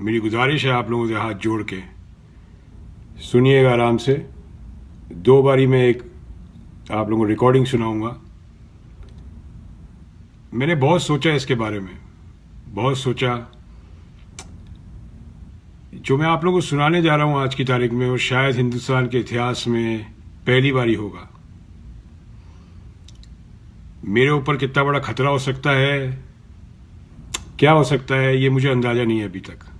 मेरी गुजारिश है आप लोगों से हाथ जोड़ के सुनिएगा आराम से। 2 बारी मैं एक आप लोगों को रिकॉर्डिंग सुनाऊंगा। मैंने बहुत सोचा इसके बारे में, बहुत सोचा। जो मैं आप लोगों को सुनाने जा रहा हूं आज की तारीख में, वो शायद हिंदुस्तान के इतिहास में पहली बारी होगा। मेरे ऊपर कितना बड़ा खतरा हो सकता है, क्या हो सकता है, ये मुझे अंदाजा नहीं है अभी तक,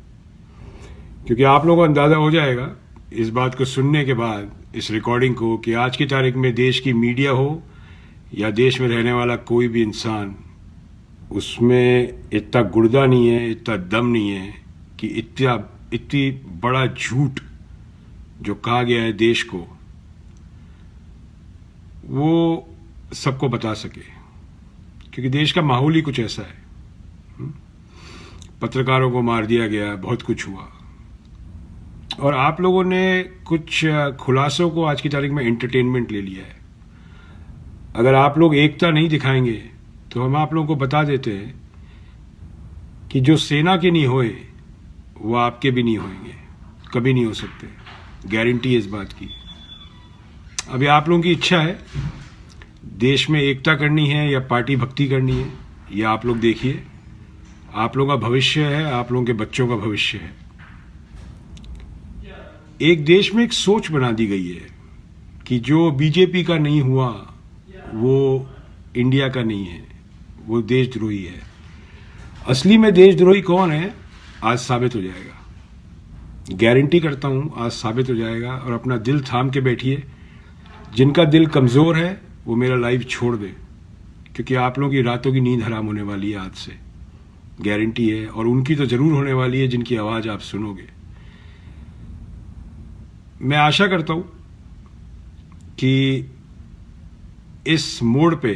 क्योंकि आप लोगों को अंदाजा हो जाएगा इस बात को सुनने के बाद, इस रिकॉर्डिंग को, कि आज की तारीख में देश की मीडिया हो या देश में रहने वाला कोई भी इंसान, उसमें इतना गुर्दा नहीं है, इतना दम नहीं है कि इतनी बड़ा झूठ जो कहा गया है देश को, वो सबको बता सके। क्योंकि देश का माहौल ही कुछ ऐसा है। पत्रकारों को मार दिया गया, बहुत कुछ हुआ, और आप लोगों ने कुछ खुलासों को आज की तारीख में एंटरटेनमेंट ले लिया है। अगर आप लोग एकता नहीं दिखाएंगे तो हम आप लोगों को बता देते हैं कि जो सेना के नहीं होए वो आपके भी नहीं होंगे, कभी नहीं हो सकते, गारंटी है इस बात की। अभी आप लोगों की इच्छा है देश में एकता करनी है या पार्टी भक्ति करनी है, या आप लोग देखिए। आप लोगों का भविष्य है, आप लोगों के बच्चों का भविष्य है। एक देश में एक सोच बना दी गई है कि जो बीजेपी का नहीं हुआ वो इंडिया का नहीं है, वो देशद्रोही है। असली में देशद्रोही कौन है आज साबित हो जाएगा, गारंटी करता हूं आज साबित हो जाएगा। और अपना दिल थाम के बैठिए। जिनका दिल कमजोर है वो मेरा लाइव छोड़ दे, क्योंकि आप लोगों की रातों की नींद हराम होने वाली है आज से, गारंटी है। और उनकी तो जरूर होने वाली है जिनकी आवाज आप सुनोगे। मैं आशा करता हूं कि इस मोड़ पे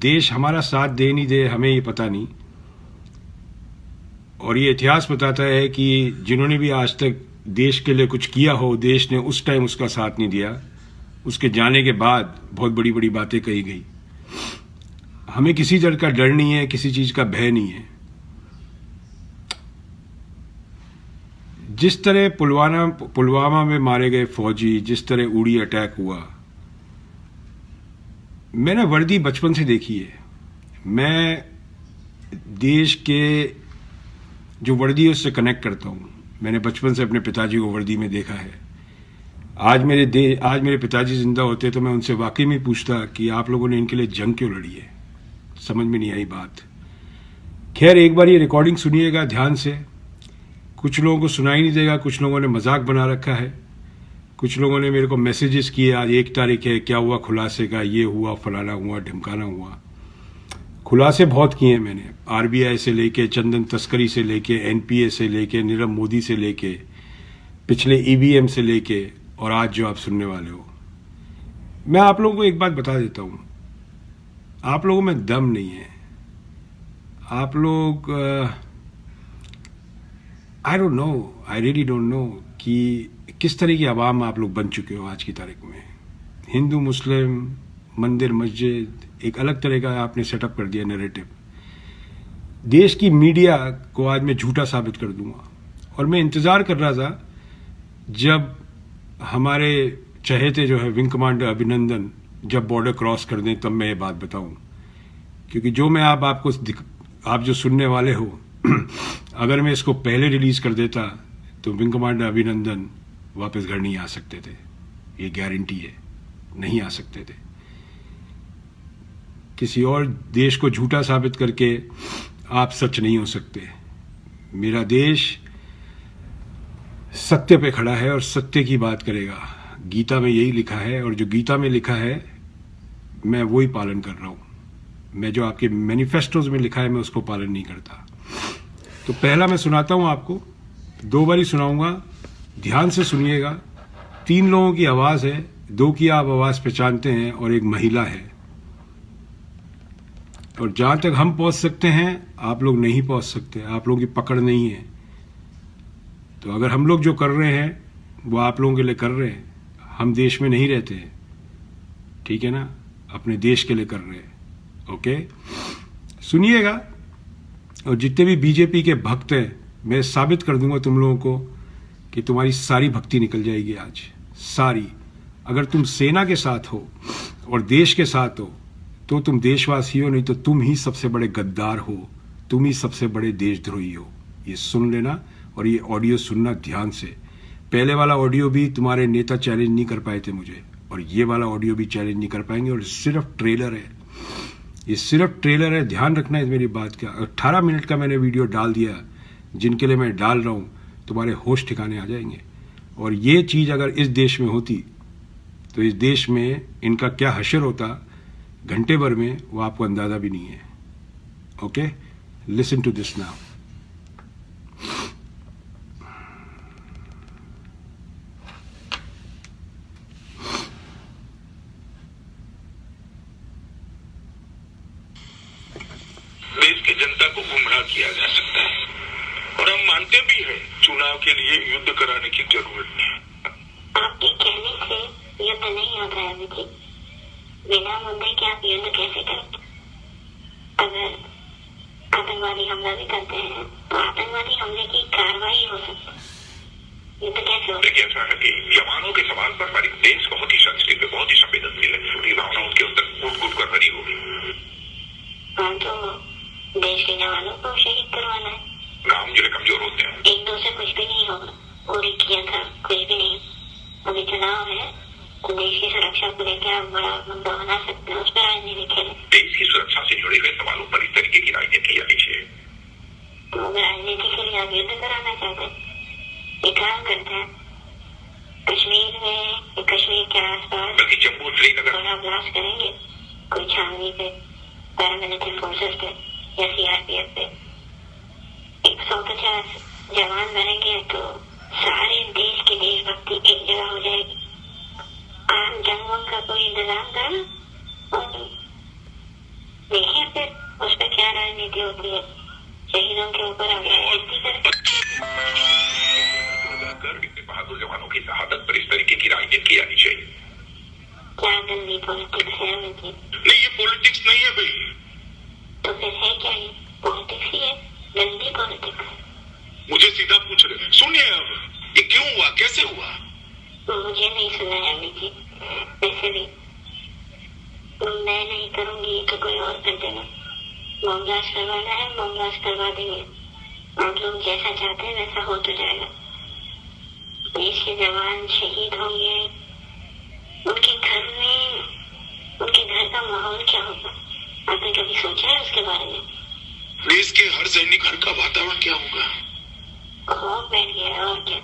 देश हमारा साथ दे नहीं दे हमें ये पता नहीं, और ये इतिहास बताता है कि जिन्होंने भी आज तक देश के लिए कुछ किया हो, देश ने उस टाइम उसका साथ नहीं दिया, उसके जाने के बाद बहुत बड़ी बड़ी बातें कही गई। हमें किसी तरह का डर नहीं है, किसी चीज का भय नहीं है। जिस तरह पुलवामा में मारे गए फौजी, जिस तरह उड़ी अटैक हुआ, मैंने वर्दी बचपन से देखी है। मैं देश के जो वर्दी है उससे कनेक्ट करता हूं। मैंने बचपन से अपने पिताजी को वर्दी में देखा है। आज मेरे पिताजी जिंदा होते तो मैं उनसे वाकई में पूछता कि आप लोगों ने इनके लिए जंग क्यों लड़ी है। समझ में नहीं आई बात। खैर, एक बार ये रिकॉर्डिंग सुनिएगा ध्यान से। कुछ लोगों को सुनाई नहीं देगा, कुछ लोगों ने मजाक बना रखा है, कुछ लोगों ने मेरे को मैसेजेस किए, आज 1 तारीख है, क्या हुआ खुलासे का, ये हुआ, फलाना हुआ, ढिमकाना हुआ। खुलासे बहुत किए हैं मैंने, आरबीआई से लेके, चंदन तस्करी से लेके, एनपीए से लेके, नीरव मोदी से लेके, पिछले ईवीएम से लेके, और आज जो आप सुनने वाले हो। मैं आप लोगों को एक बात बता देता हूं, आप लोगों में दम नहीं है। आप लोग I don't know, I really don't know कि किस तरह की आवाम आप लोग बन चुके हो आज की तारीख में। हिंदू मुस्लिम, मंदिर मस्जिद, एक अलग तरह का आपने सेटअप कर दिया नैरेटिव। देश की मीडिया को आज मैं झूठा साबित कर दूंगा। और मैं इंतजार कर रहा था जब हमारे चहेते जो है विंग कमांडर अभिनंदन जब बॉर्डर क्रॉस कर दें तब मैं ये बात बताऊं। क्योंकि जो मैं आप जो सुनने वाले हो अगर मैं इसको पहले रिलीज कर देता तो विंग कमांडर अभिनंदन वापस घर नहीं आ सकते थे, ये गारंटी है, नहीं आ सकते थे। किसी और देश को झूठा साबित करके आप सच नहीं हो सकते। मेरा देश सत्य पे खड़ा है और सत्य की बात करेगा। गीता में यही लिखा है, और जो गीता में लिखा है मैं वही पालन कर रहा हूं। मैं जो आपके मैनिफेस्टोज में लिखा है मैं उसको पालन नहीं करता। तो पहला मैं सुनाता हूं आपको, 2 बारी सुनाऊंगा, ध्यान से सुनिएगा। 3 लोगों की आवाज है, 2 की आप आवाज पहचानते हैं और एक महिला है। और जहां तक हम पहुंच सकते हैं आप लोग नहीं पहुंच सकते, आप लोगों की पकड़ नहीं है। तो अगर हम लोग जो कर रहे हैं वो आप लोगों के लिए कर रहे हैं, हम देश में नहीं रहते, ठीक है ना, अपने देश के लिए कर रहे हैं। ओके, सुनिएगा। और जितने भी बीजेपी के भक्त हैं, मैं साबित कर दूंगा तुम लोगों को कि तुम्हारी सारी भक्ति निकल जाएगी आज, सारी। अगर तुम सेना के साथ हो और देश के साथ हो तो तुम देशवासी हो, नहीं तो तुम ही सबसे बड़े गद्दार हो, तुम ही सबसे बड़े देशद्रोही हो। ये सुन लेना और ये ऑडियो सुनना ध्यान से। पहले वाला ऑडियो भी तुम्हारे नेता चैलेंज नहीं कर पाए थे मुझे, और ये वाला ऑडियो भी चैलेंज नहीं कर पाएंगे, और सिर्फ ट्रेलर है, ये सिर्फ ट्रेलर है, ध्यान रखना है मेरी बात का। 18 मिनट का मैंने वीडियो डाल दिया, जिनके लिए मैं डाल रहा हूँ, तुम्हारे होश ठिकाने आ जाएंगे। और ये चीज़ अगर इस देश में होती तो इस देश में इनका क्या हशर होता घंटे भर में, वो आपको अंदाजा भी नहीं है। Okay, listen to this now. देश की जनता को गुमराह किया जा सकता है, और हम मानते भी हैं चुनाव के लिए युद्ध कराने की जरूरत नहीं है। आपके कहने से युद्ध नहीं होता है अभी, बिना मुद्दे के आप युद्ध कैसे करते? अगर आतंकवादी हमला भी करते हैं तो आतंकवादी हमले की कार्रवाई हो सकती है, युद्ध कैसे हो? देखिए, ऐसा है कि जवानों के सवाल पर हमारे देश बहुत ही सेंसिटिव है, बहुत ही संवेदनशील है, उनकी भावनाओं के अंदर कूट कूट कर भरी होगी। हाँ, तो देश के जवानों को शहीद करवाना है। गाँव जिले कमजोर होते हैं, एक दो से कुछ भी नहीं होगा, पूरी किया था कुछ भी नहीं। अभी चुनाव है तो देश की सुरक्षा को लेकर आप बड़ा मुद्दा बना सकते हैं, उस पर राजनीति खेलें। देश की सुरक्षा से जुड़े हुए सवालों पर इस तरीके की राजनीति या लीजिए। तो अगर राजनीति के लिए आप युद्ध कराना चाहते हैं, एक काम करते हैं, कश्मीर में, कश्मीर के आसपास बल्कि जम्मू श्रीनगर थोड़ा ब्लास्ट करेंगे, कोई छावनी पे, पैरामिलिट्री फोर्सेस पे या सीआरपीएफ पे 150 जवान बनेंगे तो सारे देश की देशभक्ति एक जगह हो जाएगी। आम जंगों का कोई इंतजाम करना और देखिए फिर उस पर क्या राजनीति होती है। शहीदों के ऊपर आप राजनीति करें। बहादुर जवानों की शहादत पर इस तरीके की राजनीति की जानी चाहिए। क्या गंदी पॉलिटिक्स है अमित जी? नहीं, ये पॉलिटिक्स नहीं है भाई। तो फिर है क्या? ये पॉलिटिक्स ही है, गंदी पॉलिटिक्स। मुझे सीधा पूछ रहे, सुनिए अब ये क्यों हुआ, कैसे हुआ? मुझे नहीं सुना है अमित जी, वैसे भी मैं नहीं करूंगी तो कोई और कर देगा। बम ब्लास्ट करवाना है, बम ब्लास्ट करवा देंगे। आप लोग जैसा चाहते हैं वैसा हो तो जाएगा। देश के जवान शहीद होंगे, उनके घर में, उनके घर का माहौल क्या होगा? आपने कभी सोचा है उसके बारे में? देश के हर सैनिक घर का वातावरण क्या होगा? खौफ बैठ गया है, और क्या?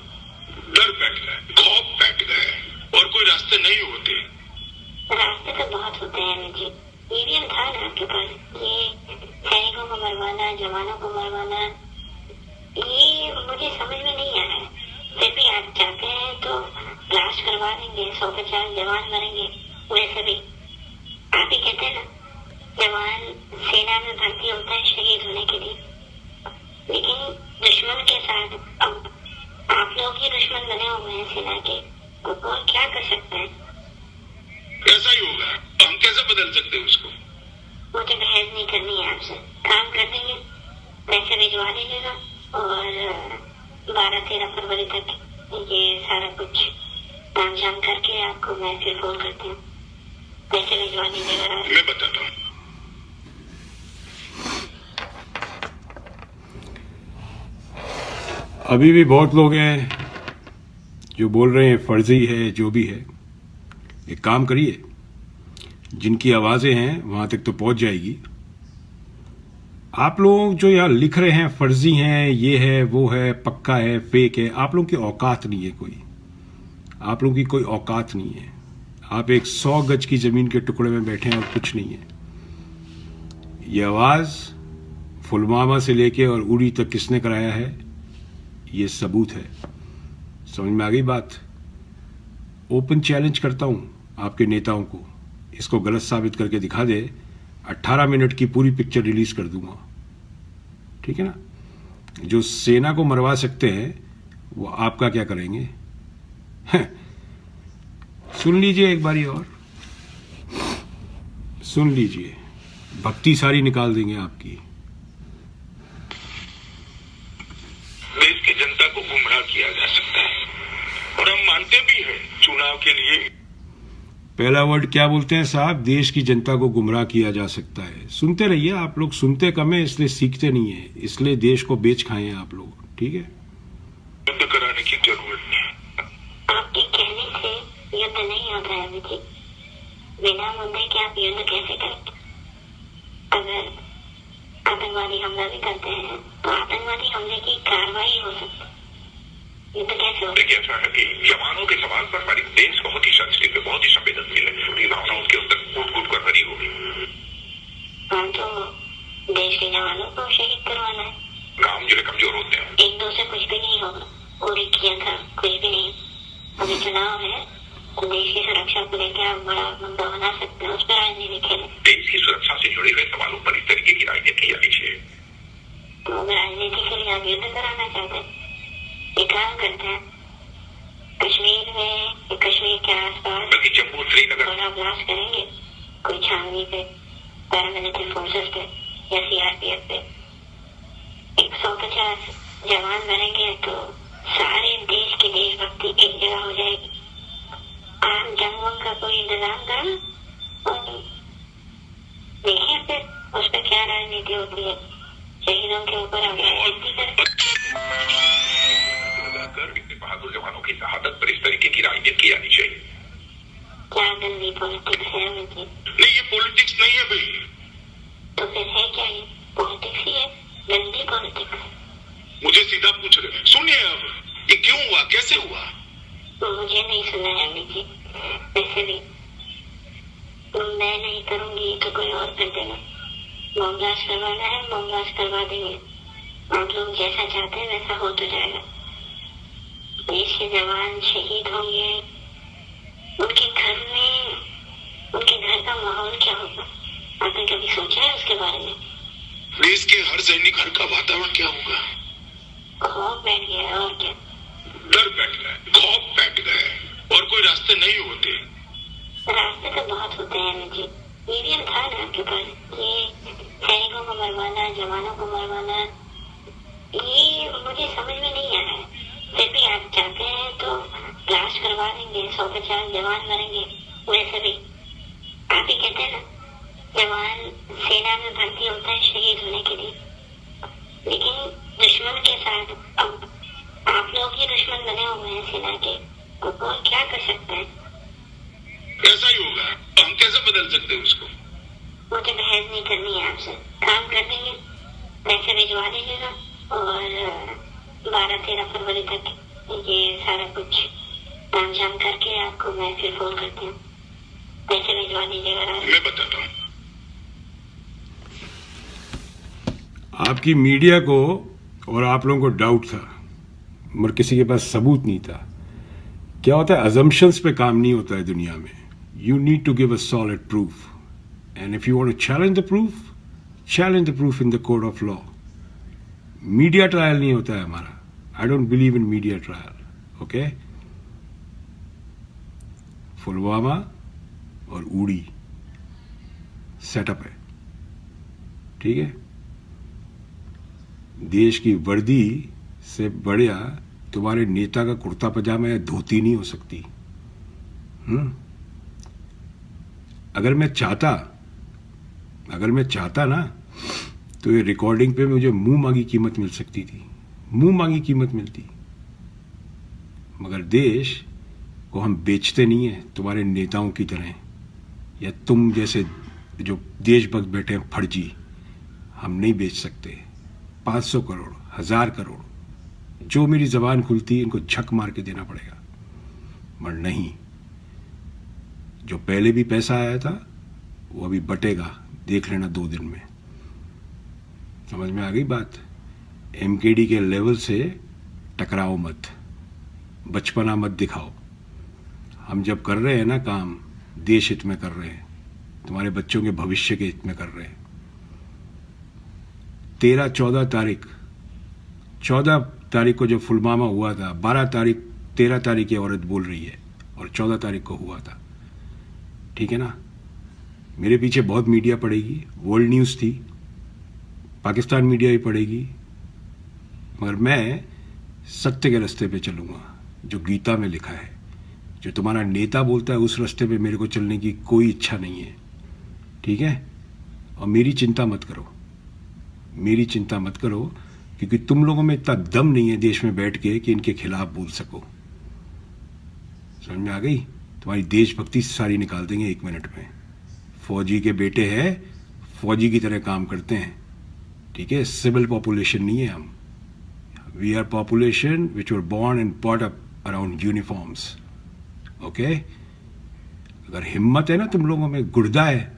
डर बैठ गए, खौफ बैठ गए, और कोई रास्ते नहीं होते। रास्ते तो बहुत होते हैं अमित जी, मीडियम था ना आपके पास। ये सैनिकों को मरवाना, जवानों को मरवाना, ये मुझे समझ में नहीं आ रहा है। फिर भी आप चाहते हैं तो ब्लास्ट करवा देंगे, 150 जवान मरेंगे। वैसे भी आप ही कहते हैं ना, जवान सेना में भर्ती होता है शहीद होने के लिए, लेकिन दुश्मन के साथ अब आप लोग ही दुश्मन बने हुए हैं सेना के, तो कौन क्या कर सकता है? ऐसा ही होगा, हम कैसे बदल सकते हैं उसको? मुझे बहस नहीं करनी है आपसे, काम कर देंगे, पैसे भिजवा दीजिएगा और 12-13 फरवरी तक ये सारा कुछ काम जाम करके आपको मैं फिर फोन करती हूँ। पैसे भिजवा दीजिएगा। मैं बताता हूँ। अभी भी बहुत लोग हैं जो बोल रहे हैं फर्जी है, जो भी है। एक काम करिए, जिनकी आवाज़ें हैं वहाँ तक तो पहुँच जाएगी। आप लोग जो यहाँ लिख रहे हैं फर्जी हैं, ये है, वो है, पक्का है, फेक है, आप लोगों की औकात नहीं है कोई। आप लोगों की कोई औकात नहीं है। आप एक 100 गज की ज़मीन के टुकड़े में बैठे हैं और कुछ नहीं है। ये आवाज़ पुलवामा से लेके और उड़ी तक किसने कराया है, ये सबूत है। समझ में आ गई बात? ओपन चैलेंज करता हूं आपके नेताओं को, इसको गलत साबित करके दिखा दे, 18 मिनट की पूरी पिक्चर रिलीज कर दूंगा। ठीक है ना? जो सेना को मरवा सकते हैं वो आपका क्या करेंगे? सुन लीजिए एक बारी और, सुन लीजिए, भक्ति सारी निकाल देंगे आपकी। मानते भी हैं चुनाव के लिए। पहला वर्ड क्या बोलते हैं साहब? देश की जनता को गुमराह किया जा सकता है। सुनते रहिए, आप लोग सुनते कम है इसलिए सीखते नहीं है, इसलिए देश को बेच खाए हैं आप लोग, ठीक है? युद्ध कराने की जरूरत नहीं। आपके कहने से युद्ध नहीं होता है अभिजीत। बिना मुद्दे के आप युद्ध कैसे करेंगे? अगर आतंकवादी हमला भी करते हैं तो आतंकवादी हमले की कार्रवाई हो सकती है, युद्ध कैसे हो? देखिए ऐसा है कि जवानों के सवाल पर हमारी देश बहुत ही सेंसिटिव है, बहुत ही संवेदनशील है। उनकी भावना उनके अंदर कूट कूट कर भरी होगी। हम तो देश के जवानों को शहीद करवाना है। काम जो है कमजोर होते हैं। एक दो से कुछ भी नहीं होगा। पूरी किया था कुछ भी नहीं। अभी चुनाव है तो देश की सुरक्षा को लेकर आप बड़ा मुद्दा बना सकते हैं, उस पर राजनीति खेलें। देश की सुरक्षा से जुड़े हुए सवालों पर इस तरीके की राजनीति की जानी चाहिए। तो अगर राजनीति के लिए आप युद्ध कराना चाहते हैं, एक काम करते हैं, कश्मीर में कश्मीर के आसपास बल्कि जम्मू श्रीनगर बड़ा ब्लास्ट करेंगे, कोई छावनी पे, पैरामिलिट्री फोर्सेस पे या सीआरपीएफ पे 150 जवान बनेंगे तो सारे देश की देशभक्ति एक जगह हो जाएगी। आम जंगों का कोई इंतजाम करो और देखिए फिर उस पर क्या राजनीति होती है। शहीदों के ऊपर हम राजनीति करें। बहादुर जवानों की शहादत पर इस तरीके की राजनीति की जानी चाहिए। क्या गंदी पॉलिटिक्स है अमित? नहीं, ये पॉलिटिक्स नहीं है भाई। तो फिर है क्या? ये पॉलिटिक्स ही है, गंदी पॉलिटिक्स। मुझे सीधा पूछ रहे, सुनिए अब ये क्यों हुआ, कैसे हुआ? मुझे नहीं सुना है अमित जी। वैसे भी मैं नहीं करूंगी तो कोई और कर देगा। बम ब्लास्ट करवाना है, बम ब्लास्ट करवा देंगे। आप लोग जैसा चाहते हैं वैसा हो तो जाएगा। देश के जवान शहीद होंगे, उनके घर में, उनके घर का माहौल क्या होगा? आपने कभी सोचा है उसके बारे में? देश के हर सैनिक घर का वातावरण क्या होगा? खौफ बैठ गया है और क्या? डर बैठ गया, खौफ बैठ गए और कोई रास्ते नहीं होते। रास्ते तो बहुत होते हैं अमित जी। ईवीएम था ना आपके पास, ये सैनिकों को मरवाना, जवानों को मरवाना, ये मुझे समझ में नहीं आ रहा है। फिर भी आप चाहते हैं तो ब्लास्ट करवा देंगे, 150 जवान मरेंगे। वैसे भी आप ही कहते हैं ना, जवान सेना में भर्ती होता है शहीद होने के लिए, लेकिन दुश्मन के साथ अब आप लोग ही दुश्मन बने हुए हैं सेना के, तो कौन क्या कर सकता है? ऐसा ही होगा, हम कैसे बदल सकते हैं उसको? मुझे बहस नहीं करनी है आपसे। काम कर देंगे, पैसे भिजवा दीजिएगा और 12-13 फरवरी तक ये सारा कुछ तामझाम करके आपको मैं फिर फोन करती हूँ। पैसे भिजवा दीजिएगा। मैं बताता हूँ। आपकी मीडिया को और आप लोगों को डाउट था मगर किसी के पास सबूत नहीं था। क्या होता है, अजम्पशंस पे काम नहीं होता है दुनिया में। You need to give a solid proof and if you want to challenge the proof in the court of law. Media trial नहीं होता है हमारा। I don't believe in media trial. Okay, Pulwama और उड़ी सेटअप है, ठीक है? देश की वर्दी से बढ़िया तुम्हारे नेता का कुर्ता पजामा या धोती नहीं हो सकती। अगर मैं चाहता ना तो ये रिकॉर्डिंग पे मुझे मुंह मांगी कीमत मिल सकती थी, मुंह मांगी कीमत मिलती। मगर देश को हम बेचते नहीं है तुम्हारे नेताओं की तरह, या तुम जैसे जो देशभक्त बैठे हैं फर्जी। हम नहीं बेच सकते। 500 करोड़, 1000 करोड़, जो मेरी जबान खुलती है इनको झक मार के देना पड़ेगा। मगर नहीं, जो पहले भी पैसा आया था वो अभी बटेगा, देख लेना 2 दिन में। समझ में आ गई बात? एमकेडी के लेवल से टकराओ मत, बचपना मत दिखाओ। हम जब कर रहे हैं ना काम, देश हित में कर रहे हैं, तुम्हारे बच्चों के भविष्य के हित में कर रहे हैं। 13 तारीख को जब पुलवामा हुआ था, 13 तारीख की औरत बोल रही है और 14 तारीख को हुआ था, ठीक है ना? मेरे पीछे बहुत मीडिया पड़ेगी, वर्ल्ड न्यूज़ थी, पाकिस्तान मीडिया ही पड़ेगी, मगर मैं सत्य के रास्ते पे चलूँगा जो गीता में लिखा है। जो तुम्हारा नेता बोलता है उस रास्ते पे मेरे को चलने की कोई इच्छा नहीं है, ठीक है। और मेरी चिंता मत करो, मेरी चिंता मत करो, क्योंकि तुम लोगों में इतना दम नहीं है देश में बैठ के कि इनके खिलाफ बोल सको। समझ में आ गई? तुम्हारी देशभक्ति सारी निकाल देंगे 1 मिनट में। फौजी के बेटे हैं, फौजी की तरह काम करते हैं, ठीक है। सिविल पॉपुलेशन नहीं है हम। We are population which were born and bought up around uniforms, okay. अगर हिम्मत है ना तुम लोगों में, गुर्दा है,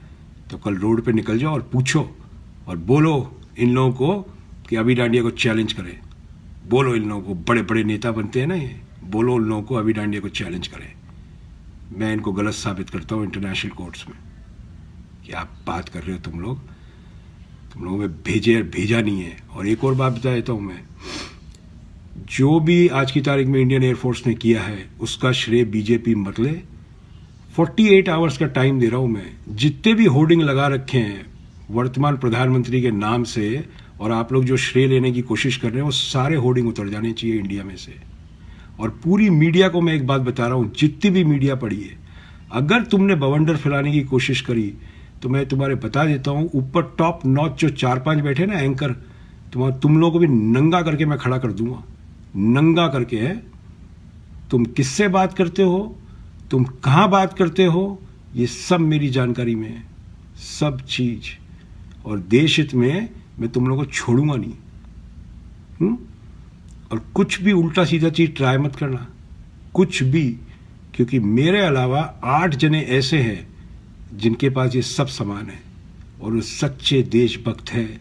तो कल रोड पे निकल जाओ और पूछो और बोलो इन लोगों को कि अभी डांडिया को चैलेंज करें। बोलो इन लोगों को, बड़े बड़े नेता बनते हैं ना ये, बोलो उन लोगों को अभी डांडिया को चैलेंज करें। मैं इनको गलत साबित करता हूँ इंटरनेशनल कोर्ट्स में। क्या बात कर रहे हो तुम लोगों में भेजा नहीं है। और एक और बात बता देता हूँ मैं, जो भी आज की तारीख में इंडियन एयरफोर्स ने किया है उसका श्रेय बीजेपी मत ले। 48 आवर्स का टाइम दे रहा हूं मैं। जितने भी होर्डिंग लगा रखे हैं वर्तमान प्रधानमंत्री के नाम से और आप लोग जो श्रेय लेने की कोशिश कर रहे हैं, वो सारे होर्डिंग उतर जाने चाहिए इंडिया में से। और पूरी मीडिया को मैं एक बात बता रहा हूं, जितनी भी मीडिया पड़ी है, अगर तुमने बवंडर फैलाने की कोशिश करी तो मैं तुम्हारे बता देता हूं, ऊपर टॉप नॉच जो 4-5 बैठे ना एंकर, तुम लोगों को भी नंगा करके मैं खड़ा कर दूंगा। नंगा करके है। तुम किससे बात करते हो, तुम कहां बात करते हो, ये सब मेरी जानकारी में है, सब चीज। और देश हित में मैं तुम लोगों को छोड़ूंगा नहीं। और कुछ भी उल्टा सीधा चीज ट्राई मत करना, कुछ भी, क्योंकि मेरे अलावा 8 जने ऐसे हैं जिनके पास ये सब सामान है और वो सच्चे देशभक्त हैं।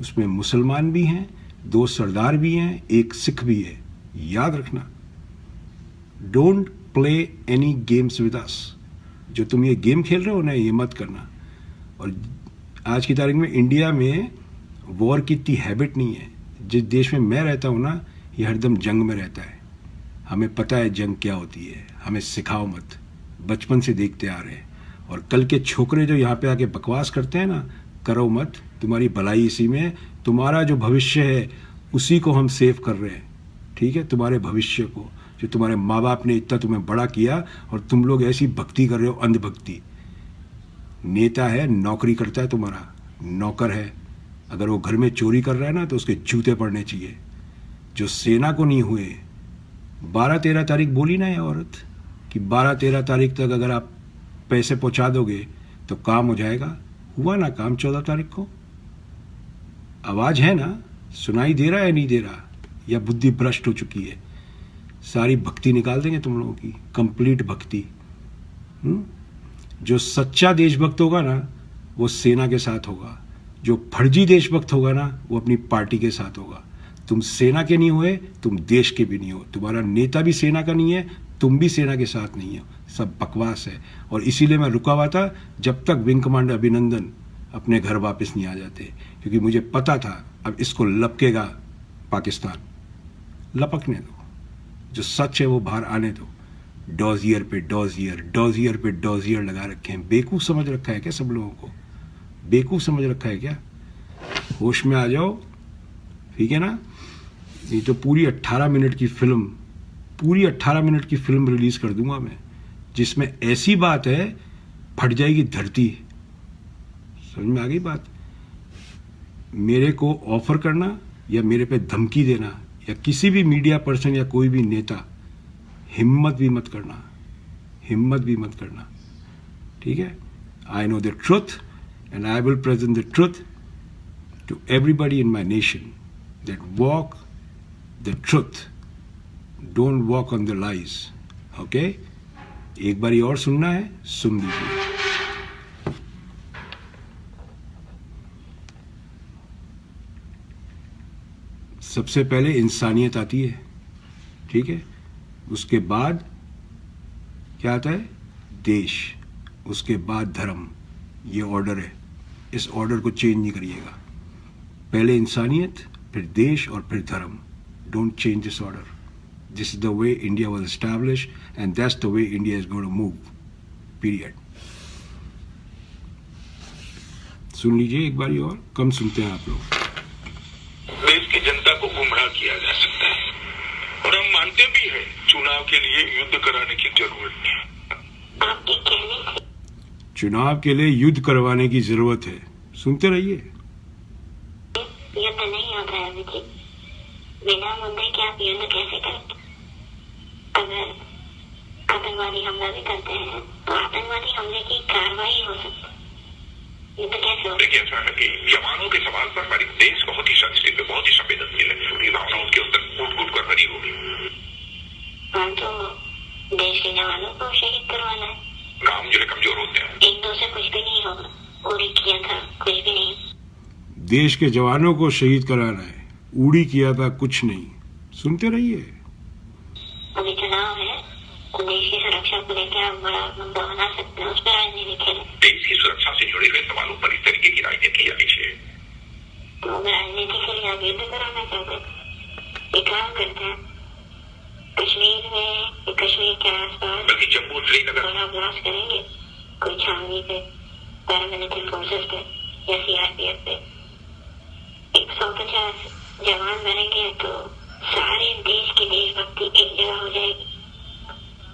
उसमें मुसलमान भी हैं, 2 सरदार भी हैं, 1 सिख भी है। याद रखना, don't play any games with us. जो तुम ये गेम खेल रहे हो ना, ये मत करना। और आज की तारीख में इंडिया में वॉर की इतनी हैबिट नहीं है। जिस देश में मैं रहता हूँ ना, ये हरदम जंग में रहता है। हमें पता है जंग क्या होती है, हमें सिखाओ मत, बचपन से देखते आ रहे हैं। और कल के छोकरे जो यहाँ पे आके बकवास करते हैं ना, करो मत, तुम्हारी भलाई इसी में। तुम्हारा जो भविष्य है उसी को हम सेव कर रहे हैं, ठीक है। तुम्हारे भविष्य को, जो तुम्हारे माँ बाप ने इतना तुम्हें बड़ा किया, और तुम लोग ऐसी भक्ति कर रहे हो, अंधभक्ति। नेता है, नौकरी करता है, तुम्हारा नौकर है। अगर वो घर में चोरी कर रहा है ना, तो उसके जूते पड़ने चाहिए। जो सेना को नहीं हुए, 12-13 तारीख बोली ना ये औरत कि 12-13 तारीख तक अगर आप पैसे पहुंचा दोगे तो काम हो जाएगा। हुआ ना काम 14 तारीख को। आवाज है ना, सुनाई दे रहा है नहीं दे रहा, या बुद्धि भ्रष्ट हो चुकी है? सारी भक्ति निकाल देंगे तुम लोगों की, कंप्लीट भक्ति। जो सच्चा देशभक्त होगा ना, वो सेना के साथ होगा। जो फर्जी देशभक्त होगा ना, वो अपनी पार्टी के साथ होगा। तुम सेना के नहीं हुए, तुम देश के भी नहीं हो। तुम्हारा नेता भी सेना का नहीं है, तुम भी सेना के साथ नहीं हो। सब बकवास है। और इसीलिए मैं रुका हुआ था जब तक विंग कमांडर अभिनंदन अपने घर वापस नहीं आ जाते, क्योंकि मुझे पता था अब इसको लपकेगा पाकिस्तान। लपकने दो, जो सच है वो बाहर आने दो। डॉजियर पे डॉजियर, डॉजियर पे डॉजियर लगा रखे हैं। बेवकूफ़ समझ रखा है क्या सब लोगों को? बेवकूफ़ समझ रखा है क्या? होश में आ जाओ, ठीक है ना। नहीं तो पूरी 18 मिनट की फिल्म, पूरी 18 मिनट की फिल्म रिलीज कर दूंगा मैं, जिसमें ऐसी बात है फट जाएगी धरती। समझ में आ गई बात? मेरे को ऑफर करना या मेरे पे धमकी देना, या किसी भी मीडिया पर्सन या कोई भी नेता, हिम्मत भी मत करना, हिम्मत भी मत करना, ठीक है। I know the truth and I will present the truth to everybody in my nation, that walk the truth, don't walk on the lies, okay. एक बारी और सुनना है, सुन लीजिए। सबसे पहले इंसानियत आती है, ठीक है। उसके बाद क्या आता है? देश, उसके बाद धर्म। ये ऑर्डर है, इस ऑर्डर को चेंज नहीं करिएगा। पहले इंसानियत, फिर देश और फिर धर्म। Don't change this order. This is the way India was established, and that's the way India is going to move. Period. सुन लीजिए एक बारी और, कम सुनते हैं आप लोग। देश की जनता को गुमराह किया जा सकता है, और हम मानते भी हैं चुनाव के लिए युद्ध कराने की जरूरत नहीं। चुनाव के लिए युद्ध करवाने की जरूरत है। सुनते रहिए। युद्ध नहीं होता है अभिजीत, बिना मुद्दे के आप युद्ध कैसे करेंगे? अगर आतंकवादी हमला भी करते हैं तो आतंकवादी हमले की कार्रवाई हो सकती है, युद्ध कैसे हो? देखिए ऐसा है कि जवानों के सवाल पर हमारे देश बहुत ही सेंसिटिव है, बहुत ही संवेदनशील है, उनकी भावना उनके अंदर कूट कूट कर भरी होगी। हम तो देश के जवानों को शहीद करवाना है। काम जो है कमजोर होते हैं। एक दो से कुछ भी नहीं होगा, उड़ी किया था कुछ भी नहीं। देश के जवानों को शहीद कराना है, उड़ी किया था कुछ नहीं। सुनते रहिए। अभी चुनाव है तो देश की सुरक्षा को लेकर आप बड़ा मुद्दा बना सकते हैं, उस पर राजनीति खेलें। देश की सुरक्षा से जुड़े हुए सवालों पर इस तरीके की राजनीति की जानी चाहिए। तो अगर राजनीति के लिए आप युद्ध कराना चाहते हैं, एक काम करते हैं, कश्मीर में, कश्मीर के आसपास बल्कि जम्मू श्रीनगर बड़ा ब्लास्ट करेंगे, कोई छावनी पे, पैरामिलिट्री फोर्सेस पे या सीआरपीएफ पे 150 जवान मरेंगे तो सारे देश की देशभक्ति एक जगह हो जाएगी।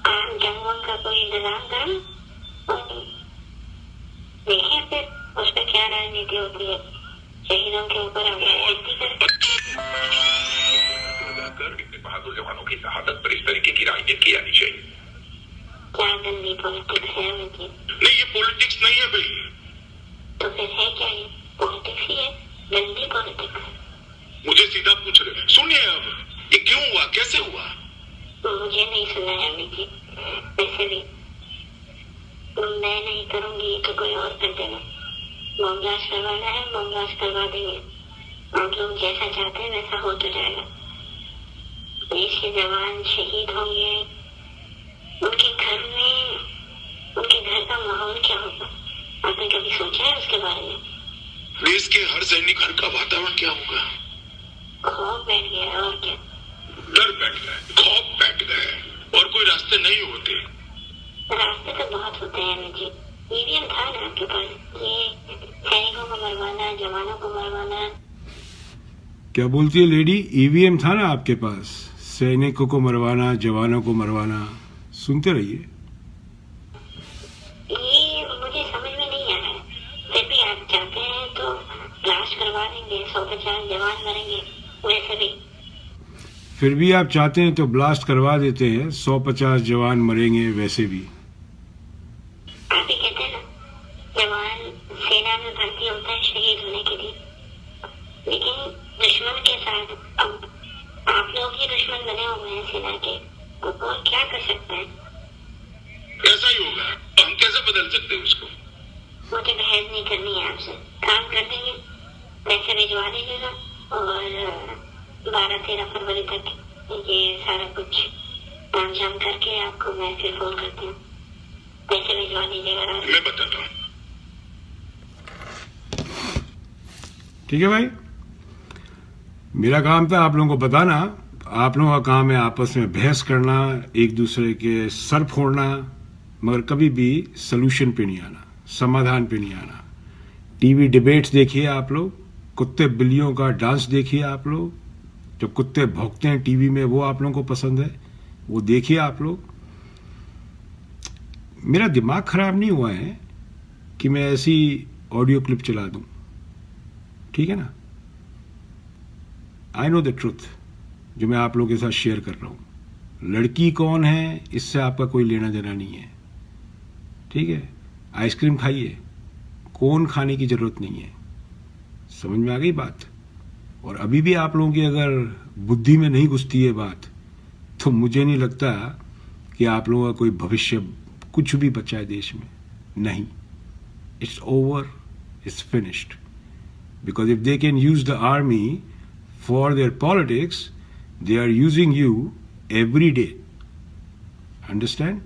आम जंगों का कोई इंतजाम करें और देखिए फिर उस पर क्या राजनीति होती है। शहीदों के ऊपर हम राजनीति करते बहादुर जवानों की शहादत पर इस तरीके की राजनीति की जानी चाहिए। क्या गंदी पॉलिटिक्स है मुझे? नहीं, ये पॉलिटिक्स नहीं है भाई। तो फिर है क्या? ये पॉलिटिक्स ही है, गंदी पॉलिटिक्स। मुझे सीधा पूछ रहे, सुनिए अब ये क्यों हुआ, कैसे हुआ? मुझे नहीं सुना है अभिजीत, वैसे भी मैं नहीं करूंगी तो कोई और कर देगा। बम ब्लास्ट करवाना है, बम ब्लास्ट करवा देंगे। आप लोग जैसा चाहते हैं वैसा हो तो जाएगा। देश के जवान शहीद होंगे, उनके घर का माहौल क्या होगा? आपने कभी सोचा है उसके बारे में? देश के हर सैनिक घर का वातावरण क्या होगा? खौफ बैठ गया और क्या? डर बैठ गए, खौफ बैठ गए और कोई रास्ते नहीं होते। रास्ते तो बहुत होते हैं मुझे। ईवीएम था ना आपके पास, ये सैनिकों को मरवाना, जवानों को मरवाना। क्या बोलती है लेडी? ईवीएम था ना आपके पास, सैनिकों को मरवाना, जवानों को मरवाना। सुनते रहिए। ये मुझे समझ में नहीं आ रहा है। फिर भी आप चाहते हैं तो ब्लास्ट करवा देंगे, 150 जवान मरेंगे। वैसे भी फिर भी आप चाहते हैं तो ब्लास्ट करवा देते हैं, 150 जवान मरेंगे वैसे भी। आप ही कहते हैं ना, जवान सेना में भर्ती होता है शहीद होने के लिए, लेकिन दुश्मन के साथ अब आप लोग ही दुश्मन बने हुए हैं सेना के, तो कौन क्या कर सकता है? ऐसा ही होगा, हम कैसे बदल सकते हैं उसको? मुझे बहस नहीं करनी है आपसे। काम कर देंगे, पैसे भिजवा दीजिएगा और 12-13 फरवरी तक ये सारा कुछ तामझाम करके आपको मैं फिर फोन करती हूँ। पैसे भिजवा दीजिएगा। मैं बताता हूँ। ठीक है भाई, मेरा काम था आप लोगों को बताना। आप लोगों का काम है आपस में बहस करना, एक दूसरे के सर फोड़ना, मगर कभी भी सलूशन पे नहीं आना, समाधान पे नहीं आना। टीवी डिबेट्स देखिए आप लोग, कुत्ते बिल्लियों का डांस देखिए आप लोग, जो कुत्ते भौंकते हैं टीवी में वो आप लोगों को पसंद है, वो देखिए आप लोग। मेरा दिमाग खराब नहीं हुआ है कि मैं ऐसी ऑडियो क्लिप चला दूं, ठीक है ना। आई नो द ट्रुथ, जो मैं आप लोगों के साथ शेयर कर रहा हूं। लड़की कौन है इससे आपका कोई लेना देना नहीं है, ठीक है। आइसक्रीम खाइए, कोन खाने की जरूरत नहीं है। समझ में आ गई बात? और अभी भी आप लोगों की अगर बुद्धि में नहीं घुसती है बात, तो मुझे नहीं लगता कि आप लोगों का कोई भविष्य कुछ भी बचा है देश में। नहीं, it's over, it's finished. Because if they can use the army for their politics, they are using you every day. Understand?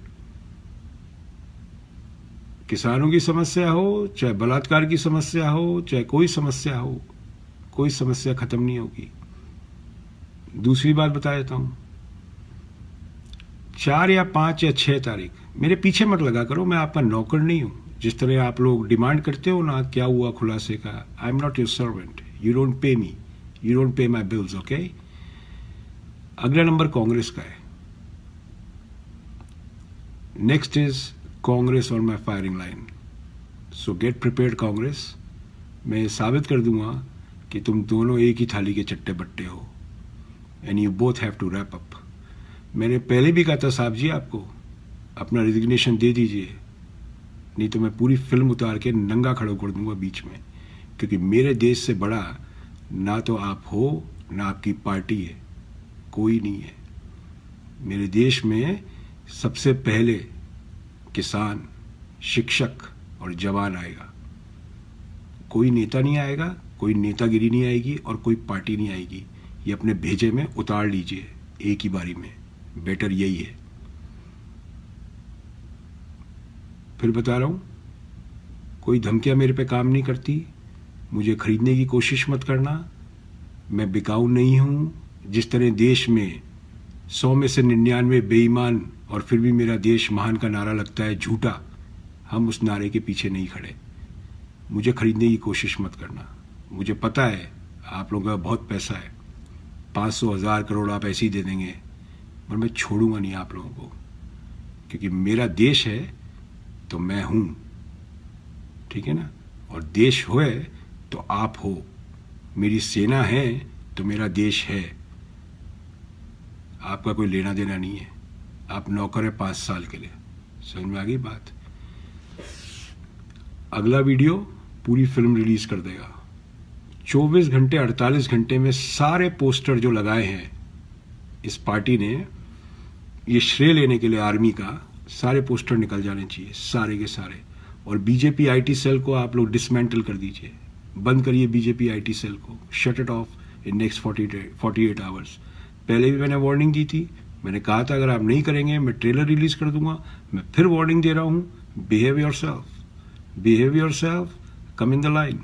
किसानों की समस्या हो, चाहे बलात्कार की समस्या हो, चाहे कोई समस्या हो, कोई समस्या खत्म नहीं होगी। दूसरी बात बता देता हूं, 4 या 5 या 6 तारीख मेरे पीछे मत लगा करो, मैं आपका नौकर नहीं हूं। जिस तरह आप लोग डिमांड करते हो ना, क्या हुआ खुलासे का, I am not your servant, you don't pay me, you don't pay my bills, okay. अगला नंबर कांग्रेस का है। Next is Congress on my firing line. So gate prepared Congress. मैं ये साबित कर दूंगा कि तुम दोनों एक ही थाली के चट्टे बट्टे हो, and you both have to wrap up. मैंने पहले भी कहा था साहब जी आपको, अपना रिजिग्नेशन दे दीजिए, नहीं तो मैं पूरी फिल्म उतार के नंगा खड़ा कर दूंगा बीच में, क्योंकि मेरे देश से बड़ा ना तो आप हो ना आपकी पार्टी है, कोई नहीं है। मेरे देश में सबसे पहले किसान, शिक्षक और जवान आएगा, कोई नेता नहीं आएगा, कोई नेतागिरी नहीं आएगी और कोई पार्टी नहीं आएगी। ये अपने भेजे में उतार लीजिए एक ही बारी में, बेटर यही है। फिर बता रहा हूं, कोई धमकियां मेरे पे काम नहीं करती, मुझे खरीदने की कोशिश मत करना। मैं बिकाऊ नहीं हूं। जिस तरह देश में 100 में से 99 बेईमान और फिर भी मेरा देश महान का नारा लगता है झूठा, हम उस नारे के पीछे नहीं खड़े। मुझे खरीदने की कोशिश मत करना। मुझे पता है आप लोगों का बहुत पैसा है, 500 1000 करोड़ आप ऐसे ही दे देंगे, पर मैं छोड़ूंगा नहीं आप लोगों को, क्योंकि मेरा देश है तो मैं हूं, ठीक है ना। और देश होए तो आप हो, मेरी सेना है तो मेरा देश है। आपका कोई लेना देना नहीं है, आप नौकर है 5 साल के लिए। समझ में आ गई बात। अगला वीडियो पूरी फिल्म रिलीज कर देगा। 24 घंटे 48 घंटे में सारे पोस्टर जो लगाए हैं इस पार्टी ने, ये श्रेय लेने के लिए आर्मी का, सारे पोस्टर निकल जाने चाहिए, सारे के सारे। और बीजेपी आईटी सेल को आप लोग डिसमेंटल कर दीजिए, बंद करिए बीजेपी आईटी सेल को, shut it of in next 48 hours. पहले भी मैंने वार्निंग दी थी, मैंने कहा था अगर आप नहीं करेंगे मैं ट्रेलर रिलीज कर दूंगा। मैं फिर वार्निंग दे रहा हूं, behave yourself, come in the line.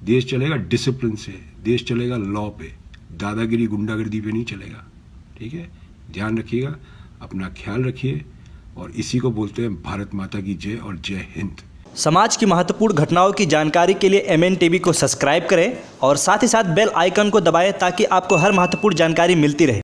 देश चलेगा डिसिप्लिन से, देश चलेगा लॉ पे, दादागिरी गुंडागर्दी पे नहीं चलेगा, ठीक है। ध्यान रखिएगा, अपना ख्याल रखिए, और इसी को बोलते हैं भारत माता की जय और जय हिंद। समाज की महत्वपूर्ण घटनाओं की जानकारी के लिए MN टीवी को सब्सक्राइब करें और साथ ही साथ बेल आइकन को दबाएं ताकि आपको हर महत्वपूर्ण जानकारी मिलती रहे।